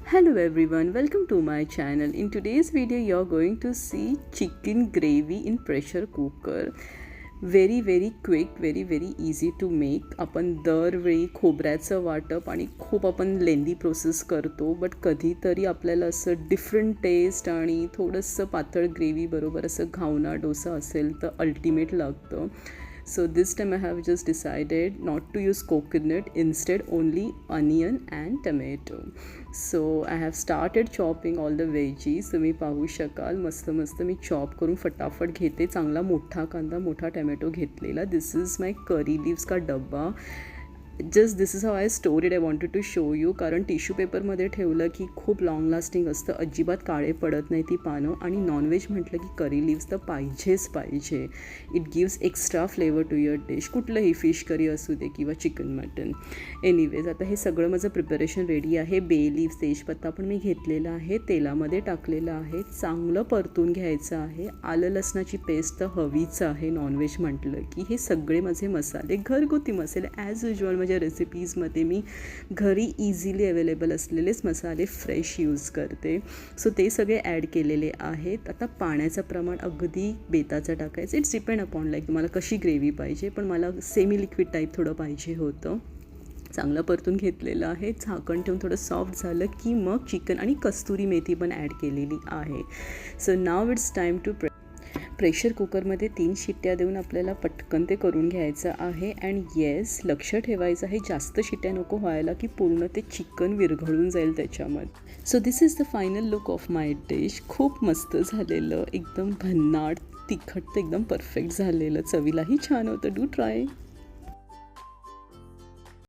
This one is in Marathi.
Hello everyone, welcome to my channel. In today's video you're going to see chicken gravy in pressure cooker. Very quick, very easy to make. आपण दरवेळी खोबऱ्याचं वाटप आणि खूप आपण लेंदी प्रोसेस करतो, बट कधीतरी आपल्याला असं डिफरंट टेस्ट आणि थोडंसं पातळ ग्रेव्ही बरोबर असं घावना डोसा असेल तर अल्टिमेट लागतं. So this time I have just decided not to use coconut, instead only onion and tomato. So I have started chopping all the veggies. तुम्ही पाहू शकाल मस्त मी चॉप करून फटाफट घेते. चांगला मोठा कांदा, मोठा टोमॅटो घेतलेला. दिस इज माय करी लीव्स का डब्बा. Just this is how I store it. I wanted to show you, कारण टिश्यू पेपरमध्ये ठेवलं की खूप लाँग लास्टिंग असतं, अजिबात काळे पडत नाही ती पानं. आणि नॉनव्हेज म्हटलं की करी लिव्स तर पाहिजे. It gives extra flavour to your dish. कुठलंही फिश करी असू दे किंवा चिकन मटन. एनिवेज आता हे सगळं माझं प्रिपरेशन रेडी आहे. बे लीव्स, तेजपत्ता पण मी घेतलेला आहे, तेलामध्ये टाकलेलं आहे, चांगलं परतून घ्यायचं आहे. आलं लसणाची पेस्ट तर हवीच आहे नॉनव्हेज म्हटलं की. हे सगळे माझे मसाले घरगुती मसाले ॲज युजल. माझ्या रेसिपीजमध्ये मी घरी इझिली अवेलेबल असलेलेच मसाले फ्रेश यूज करते. सो ते सगळे ॲड केलेले आहेत. आता पाण्याचं प्रमाण अगदी बेताचं टाकायचं. इट्स डिपेंड अपॉन लाईक तुम्हाला कशी ग्रेव्ही पाहिजे, पण मला सेमी लिक्विड टाईप थोडं पाहिजे होतं. चांगलं परतून घेतलेलं आहे. झाकण ठेवून थोडं सॉफ्ट झालं की मग चिकन आणि कस्तुरी मेथी पण ॲड केलेली आहे. So now it's time to pressure कुकरमध्ये 3 शिट्ट्या देऊन आपल्याला पटकन ते करून घ्यायचं आहे. अँड येस, लक्ष ठेवायचं आहे जास्त शिट्ट्या नको व्हायला की पूर्ण ते चिकन विरघळून जाईल त्याच्यामध्ये. So this is the final look of my dish. खूप मस्त झालेलं, एकदम भन्नाट तिखट, एकदम परफेक्ट झालेलं, चवीलाही छान होतं. Do try.